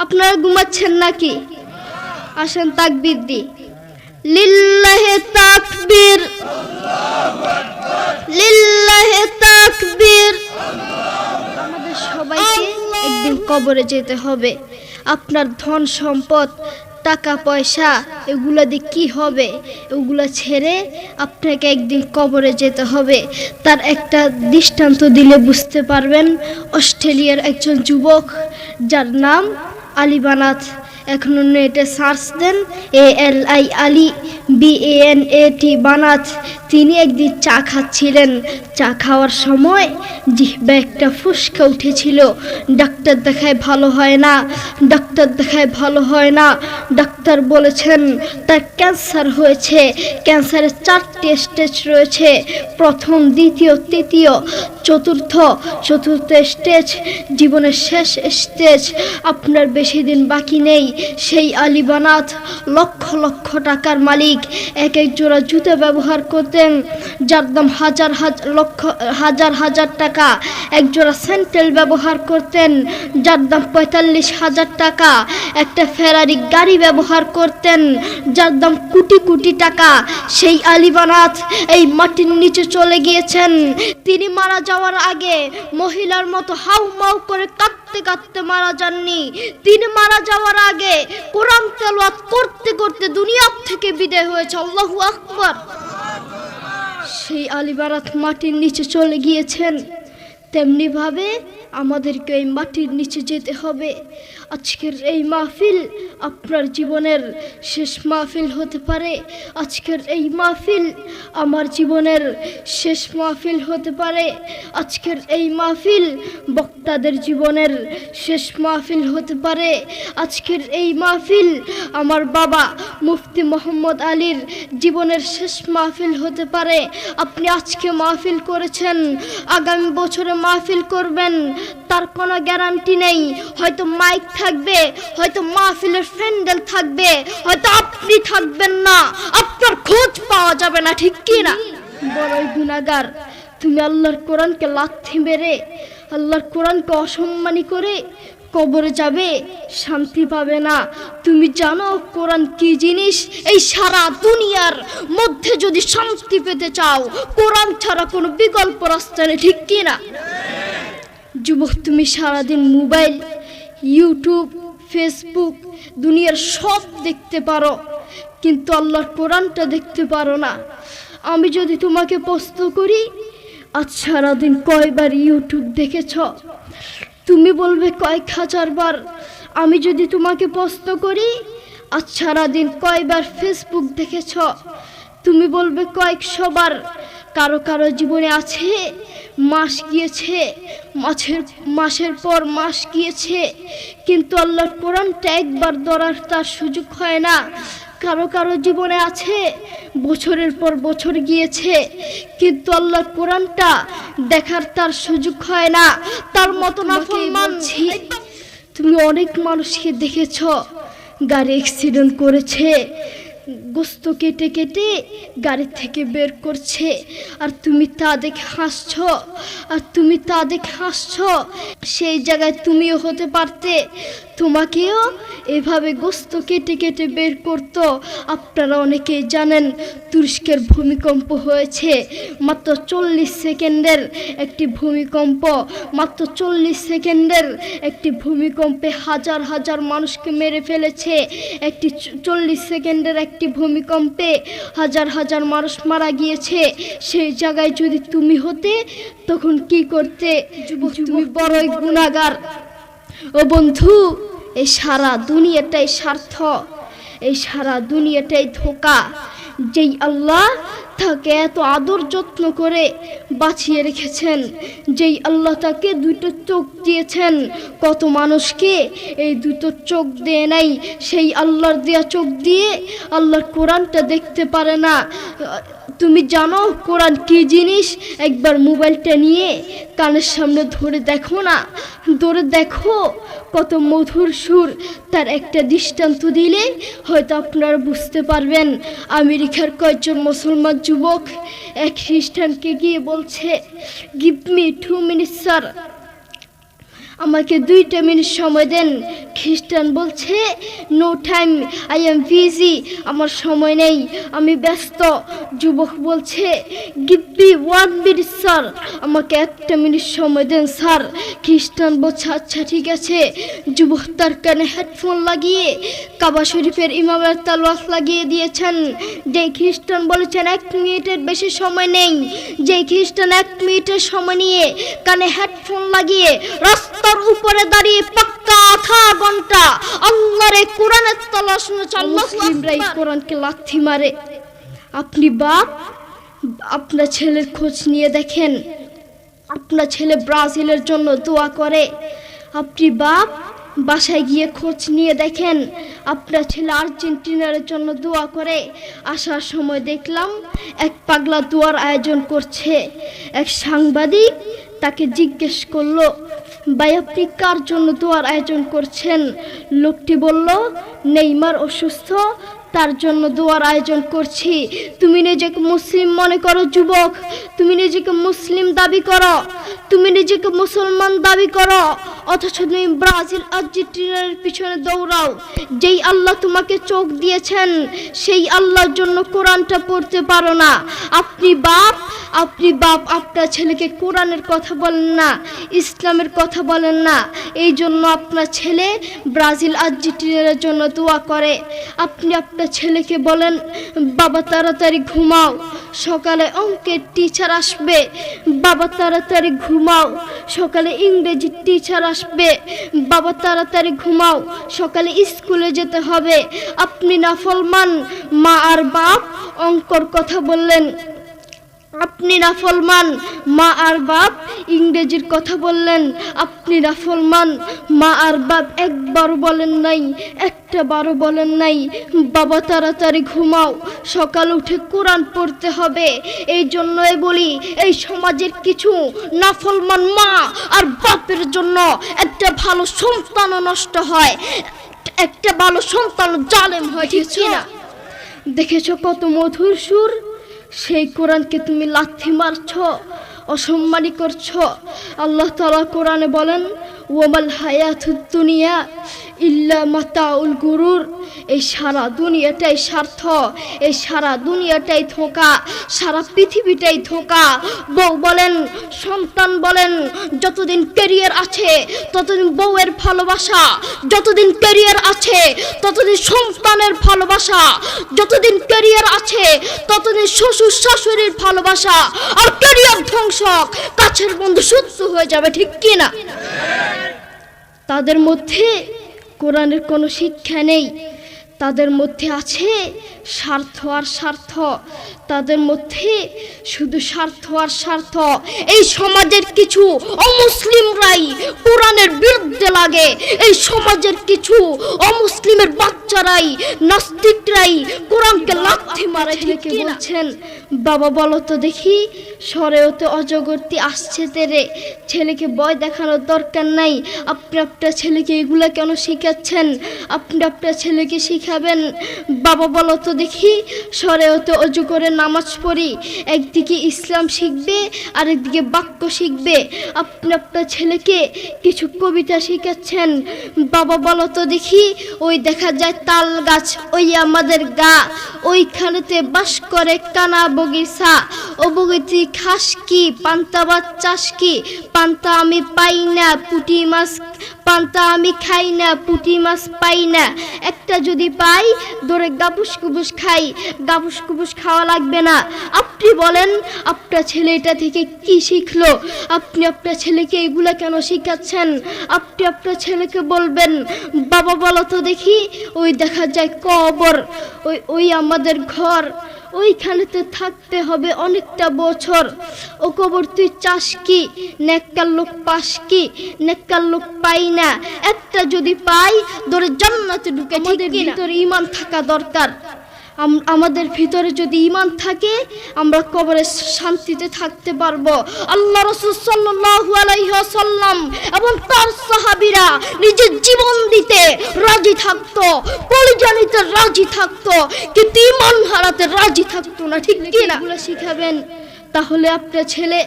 আপনারা ঘুমাচ্ছেন নাকি? আসেন তাকবীর দি। লিল্লাহি তাকবীর, লিল্লাহি তাকবীর। আমাদের সবাইকে একদিন কবরে যেতে হবে। আপনার ধন সম্পদ, টাকা পয়সা এগুলো দিয়ে কি হবে? এগুলো ছেড়ে আপনাকে একদিন কবরে যেতে হবে। তার একটা দৃষ্টান্ত দিলে বুঝতে পারবেন। অস্ট্রেলিয়ার একজন যুবক, যার নাম আলী বানাত। এখনো নেটে সার্চ দেন, ALI আলী BANAT বানাত। তিনি একদিন চা খাচ্ছিলেন। চা খাওয়ার সময় জিহ্বা একটা ফুসকা উঠেছিল। ডাক্তার দেখায় ভালো হয় না, ডাক্তার দেখায় ভালো হয় না। ডাক্তার বলেছেন তার ক্যান্সার হয়েছে। ক্যান্সারের 4টে স্টেজ রয়েছে, প্রথম, দ্বিতীয়, তৃতীয়, চতুর্থ স্টেজ, জীবনের শেষ স্টেজ। আপনার বেশি দিন বাকি নেই। সেই আলী বানাত লক্ষ লক্ষ টাকার মালিক। এক এক জোড়া জুতো ব্যবহার করতেন, যার দাম হাজার টাকা। এক জোড়া স্যান্ডেল ব্যবহার করতেন, যার দাম 45,000 টাকা। একটা ফেরারি গাড়ি ব্যবহার করতেন, যার দাম কোটি কোটি টাকা। সেই আলী বানাত এই মাটির নিচে চলে গিয়েছেন। তিনি মারা যাওয়ার আগে মহিলার মতো হাউমাউ করে কাঁদতে কাঁদতে মারা যাননি। তিনি মারা যাওয়ার আগে কোরআন তেলাওয়াত করতে করতে দুনিয়া থেকে বিদায় হয়েছে। আল্লাহু আকবার। সেই আলী বানাত মাটির নিচে চলে গিয়েছেন। তেমনি ভাবে আমাদেরকে এই মাটির নিচে যেতে হবে। আজকের এই মাহফিল আপনার জীবনের শেষ মাহফিল হতে পারে। আজকের এই মাহফিল আমার জীবনের শেষ মাহফিল হতে পারে। আজকের এই মাহফিল বক্তাদের জীবনের শেষ মাহফিল হতে পারে। আজকের এই মাহফিল আমার বাবা মুফতি মোহাম্মদ আলীর জীবনের শেষ মাহফিল হতে পারে। আপনি আজকে মাহফিল করেছেন, আগামী বছরে মাহফিল করবেন, তার কোনো গ্যারান্টি নেই। হয়তো মাইক থাকবে, হয়তো মাহফিলের প্যান্ডেল থাকবে, হয়তো আপনি থাকবেন না, আপনার খোঁজ পাওয়া যাবে না, ঠিক কি না? বড়ই গুনাহগার তুমি। আল্লাহর কোরআনকে লাথি মেরে, আল্লাহর কোরআনকে অসম্মানী করে কবরে যাবে, শান্তি পাবে না। তুমি জানো কোরআন কি জিনিস? এই সারা দুনিয়ার মধ্যে যদি শান্তি পেতে চাও, কোরআন ছাড়া কোনো বিকল্প রাস্তা নেই, ঠিক কি না? যুবক, তুমি সারাদিন মোবাইল, ইউটিউব, ফেসবুক, দুনিয়ার সব দেখতে পারো, কিন্তু আল্লাহর কোরআনটা দেখতে পারো না। আমি যদি তোমাকে প্রশ্ন করি, আজ সারাদিন কয়বার ইউটিউব দেখেছ? তুমি বলবে কয়েক হাজার বার। আমি যদি তোমাকে প্রশ্ন করি, আজ সারাদিন কয়বার ফেসবুক দেখেছ? তুমি বলবে কয়েকশো বার। কারো কারো জীবনে আছে মাস গিয়েছে, মাসের পর মাস গিয়েছে, কিন্তু আল্লাহর কোরআনটা একবার ধরার তার সুযোগ হয় না। কারো কারো জীবনে আছে বছরের পর বছর গিয়েছে, কিন্তু আল্লাহর কোরআনটা দেখার তার সুযোগ হয় না। তার মতো নাফরমান। তুমি অনেক মানুষকে দেখেছ গাড়ি অ্যাক্সিডেন্ট করেছে, গোস্ত কেটে কেটে গাড়ি থেকে বের করছে, আর তুমি তা দেখে হাসছ, আর তুমি তা দেখে হাসছ। সেই জায়গায় তুমিও হতে পারতে, তোমাকেও এভাবে গোস্ত কেটে কেটে বের করতো। আপনারা অনেকেই জানেন তুরস্কের ভূমিকম্প হয়েছে, মাত্র 40 সেকেন্ডের একটি ভূমিকম্প। মাত্র 40 সেকেন্ডের একটি ভূমিকম্পে হাজার হাজার মানুষকে মেরে ফেলেছে। একটি 40 সেকেন্ডের একটি ভূমিকম্পে হাজার হাজার মানুষ মারা গিয়েছে। সেই জায়গায় যদি তুমি হতে, তখন কি করতে? তুমি বড়ই গুনাহগার। ও বন্ধু, এই সারা দুনিয়াটাই স্বার্থ, এই সারা দুনিয়াটাই ধোঁকা। যেই আল্লাহ তাকে এত আদর যত্ন করে বাঁচিয়ে রেখেছেন, যেই আল্লাহ তাকে দুটো চোখ দিয়েছেন, কত মানুষকে এই দুটো চোখ দেয় নাই। সেই আল্লাহর দেয়া চোখ দিয়ে আল্লাহর কোরআনটা দেখতে পারে না। তুমি জানো কোরআন কি জিনিস? একবার মোবাইলটা নিয়ে কানের সামনে ধরে দেখো না, ধরে দেখো কত মধুর সুর। তার একটা দৃষ্টান্ত দিলে হয়তো আপনারা বুঝতে পারবেন। আমেরিকার কয়েকজন মুসলমান যুবক এক খ্রিস্টানকে গিয়ে বলছে, গিভ মি 2 মিনিটস স্যার, আমাকে 2 মিনিট সময় দেন। খ্রিস্টান বলছে no time, I am busy, আমার সময় নেই, আমি ব্যস্ত। যুবক বলছে গিভ মি 1 মিনিট স্যার, আমাকে 1 মিনিট সময় দেন স্যার। খ্রিস্টান বলছে আচ্ছা ঠিক আছে। যুবক তার কানে হেডফোন লাগিয়ে কাবা শরীফের ইমামের তালওয়াত লাগিয়ে দিয়েছেন। যে খ্রিস্টান বলেছেন 1 মিনিটের বেশি সময় নেই, যে খ্রিস্টান 1 মিনিটের সময় নিয়ে কানে হেডফোন লাগিয়ে রাস্তার উপরে দাঁড়িয়ে পাক্কা আধা ঘন্টা আল্লাহর কোরআনের তালাওয়াত শুনেছে। মুসলিমরা এই কোরআনকে লাথি মারে। আপনি বাপ, আপনার ছেলের খোঁজ নিয়ে দেখেন, আপনার ছেলে ব্রাজিলের জন্য দোয়া করে। আপনি বাপ, বাসায় গিয়ে খোঁজ নিয়ে দেখেন, আপনার ছেলে আর্জেন্টিনার জন্য দোয়া করে। আসার সময় দেখলাম এক পাগলা দোয়ার আয়োজন করছে। এক সাংবাদিক তাকে জিজ্ঞেস করলো, ভাই আপনি কার জন্য দোয়ার আয়োজন করছেন? লোকটি বলল, নেইমার অসুস্থ, তার জন্য দোয়ার আয়োজন করছি। তুমি নিজেকে মুসলিম মনে করো যুবক, তুমি নিজেকে মুসলিম দাবি করো, তুমি নিজেকে মুসলমান দাবি করো, অথচ তুমি ব্রাজিল আর্জেন্টিনার পিছনে দৌড়াও। যেই আল্লাহ তোমাকে চোখ দিয়েছেন সেই আল্লাহর জন্য কোরআনটা পড়তে পারো না। আপনি বাপ, আপনার ছেলেকে কোরআনের কথা বলেন না, ইসলামের কথা বলেন না, এই জন্য আপনার ছেলে ব্রাজিল আর্জেন্টিনার জন্য দোয়া করে। আপনি আপনার ছেলেকে বলেন বাবা তাড়াতাড়ি ঘুমাও, সকালে অঙ্কের টিচার আসবে, বাবা তাড়াতাড়ি ঘুমাও, সকালে ইংরেজি টিচার আসবে, বাবা তাড়াতাড়ি ঘুমাও, সকালে স্কুলে যেতে হবে। আপনি নাফরমান মা আর বাপ অঙ্কর কথা বললেন, আপনি নাফরমান মা আর বাপ ইংরেজির কথা বললেন, আপনি নাফরমান মা আর বাপ একবার বলেন নাই, একটা বারও বলেন নাই বাবা তাড়াতাড়ি ঘুমাও, সকাল উঠে কোরআন পড়তে হবে। এই জন্যই বলি এই সমাজের কিছু নাফরমান মা আর বাপের জন্য একটা ভালো সন্তানও নষ্ট হয়, একটা ভালো সন্তান জালেম হয়, ঠিক না? দেখেছো কত মধুর সুর, সেই কোরআনকে তুমি লাথি মারছ, অসম্মানী করছো। আল্লাহ তাআলা কোরআনে বলেন ওয়ামাল হায়াতুদ দুনিয়া ইল্লা মাতাউল গুরুর, এই সারা দুনিয়াটাই স্বার্থ, এই সারা দুনিয়াটাই ধোঁকা, সারা পৃথিবীটাই ধোঁকা। বউ বলেন, সন্তান বলেন, যতদিন ক্যারিয়ার আছে ততদিন বউয়ের ভালোবাসা, যতদিন ক্যারিয়ার আছে ততদিন সন্তানের ভালোবাসা, যতদিন ক্যারিয়ার আছে ততদিন শ্বশুর শাশুড়ির ভালোবাসা। আর ক্যারিয়ার ধ্বংস, কাছের বন্ধু শত্রু হয়ে যাবে, ঠিক কি না? তাদের মধ্যে কোরআনের কোনো শিক্ষা নেই, তাদের মধ্যে আছে স্বার্থ আর স্বার্থ, তাদের মধ্যে শুধু স্বার্থ আর স্বার্থ। এই সমাজের কিছু অমুসলিমরাই কোরআনের বিরুদ্ধে লাগে, এই সমাজের কিছু অমুসলিমের বাচ্চারাই, নাস্তিকরাই কোরআনকে লাথি মারে। ছেলেকে বলছেন বাবা বলো তো দেখি সরেওতে অজগরটি আসছে তেরে। ছেলেকে ভয় দেখানোর দরকার নাই। আপনি আপনার ছেলেকে এগুলো কেন শিখাচ্ছেন? আপনি আপনার ছেলেকে শিখাবেন বাবা বলো তো দেখি সরেওতে অজু করে নামাজ পড়ি। একদিকে ইসলাম শিখবে আর একদিকে বাক্য শিখবে। আপনি আপনার ছেলেকে কিছু কবিতা শিখাচ্ছেন বাবা বলো তো দেখি ওই দেখা যায় তাল গাছ, ওই আমাদের গা, ওইখানেতে বাস করে কানা বগিচা। ও বগিচি খাস কি, পান্তা ভাত চাষ কি, পান্তা আমি পাই না, পুঁটি মাছ পান্তা আমি খাই না, পুঁটি মাছ পাই না। একটা যদি পাই ধরে গাবুস কুবুস খাই, গাবুস কুবুস খাওয়া লাগবে না। আপনি বলেন আপনার ছেলে এটা থেকে কি শিখলো? আপনি আপনার ছেলেকে এগুলা কেন শিখাচ্ছেন? আপনি আপনার ছেলেকে বলবেন বাবা বলো তো দেখি ওই দেখা যায় কবর, ওই আমাদের ঘর, ওইখানেতে থাকতে হবে অনেকটা বছর। ও কবর তুই চাস কি, নেককার লোক পাস কি, নেককার লোক পাই না। একটা যদি পাই ধরে জান্নাতে ঢুকে। আমাদের ভিতরে ঈমান থাকা দরকার। আমাদের ভিতরে যদি ঈমান থাকে আমরা কবরে শান্তিতে থাকতে পারবো। আল্লাহ রাসূল সাল্লাল্লাহু আলাইহি ওয়াসাল্লাম এবং তার সাহাবীরা নিজের জীবন দিতে রাজি থাকতো, কলিজা নিতে রাজি থাকতো, কিন্তু ঈমান হারাতে রাজি থাকতো না, ঠিক কি না? এগুলো শিখাবেন তাহলে আপনার ছেলে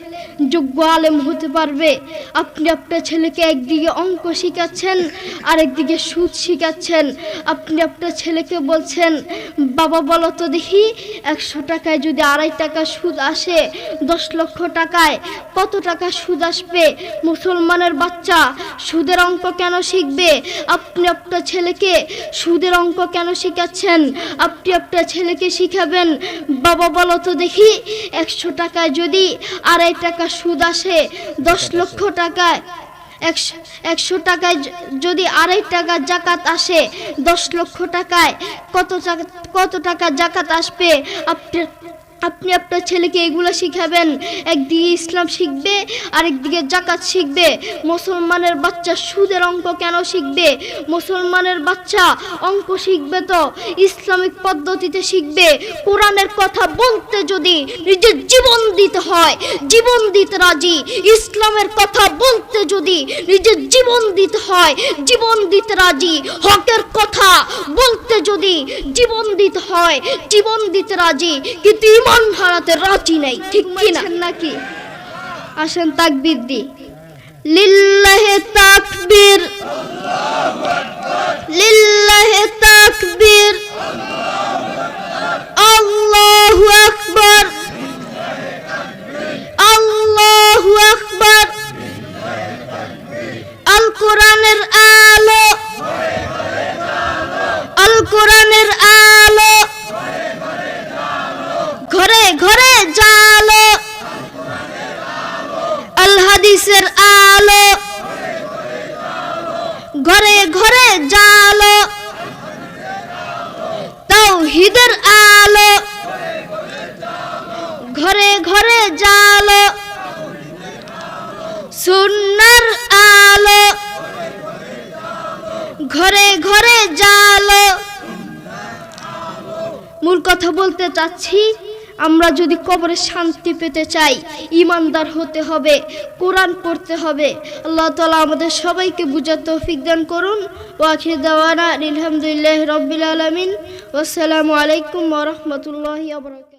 যোগ্য আলেম হতে পারবে। আপনি আপনার ছেলেকে একদিকে অঙ্ক শিখাচ্ছেন, আরেকদিকে সুদ শিখাচ্ছেন। আপনি আপনার ছেলেকে বলছেন, বাবা বলো তো দেখি 100 টাকায় যদি 2.5 টাকা সুদ আসে, 10 লক্ষ টাকায় কত টাকা সুদ আসবে? মুসলমানের বাচ্চা সুদের অঙ্ক কেন শিখবে? আপনি আপনার ছেলেকে সুদের অঙ্ক কেন শিখাচ্ছেন? আপনি আপনার ছেলেকে শিখাবেন, বাবা বলো তো দেখি 100 টাকায় যদি 2.5 টাকা সুদ আসে, 10 লক্ষ টাকায় 100 টাকায় যদি 2.5 টাকা জাকাত আসে, 10 লক্ষ টাকায় কত টাকা জাকাত আসবে? আপনি আপনার ছেলেকে এগুলো শিখাবেন। একদিকে ইসলাম শিখবে, আরেকদিকে জাকাত শিখবে। মুসলমানের বাচ্চা সুদের অঙ্ক কেন শিখবে? মুসলমানের বাচ্চা অঙ্ক শিখবে তো ইসলামিক পদ্ধতিতে শিখবে। কোরআনের কথা বলতে যদি নিজের জীবন দিতে হয়, জীবন দিতে রাজি। ইসলামের কথা বলতে যদি নিজের জীবন দিতে হয়, জীবন দিতে রাজি। হকের কথা বলতে যদি জীবন দিতে হয়, জীবন দিতে রাজি। কিন্তু ইমান হারাতে রাজি নাই, ঠিক কিনা নাকি? আসেন তাকবীর দি, লিল্লাহে তাকবীর, লিল্লাহে তাকবীর, আল্লাহু আকবার, আল্লাহু আকবার। আল কোরআনের আলো, আল কোরআনের আলো, ঘরে ঘরে জালো, আল হাদিসের আলো, ঘরে ঘরে জালো, তাওহীদের আলো, ঘরে ঘরে জালো, সুন্নাহর আলো, ঘরে ঘরে জালো। মূল কথা বলতে চাচ্ছি, আমরা যদি কবরে শান্তি পেতে চাই, ইমানদার হতে হবে, কোরআন পড়তে হবে। আল্লাহ তাআলা আমাদের সবাইকে বুঝার তৌফিক দান করুন। ওয়া আখির দাওয়ানা আলহামদুলিল্লাহি রাব্বিল আলামিন। ওয়াসসালামু আলাইকুম ওয়া রাহমাতুল্লাহি ওয়া বারাকাতুহু।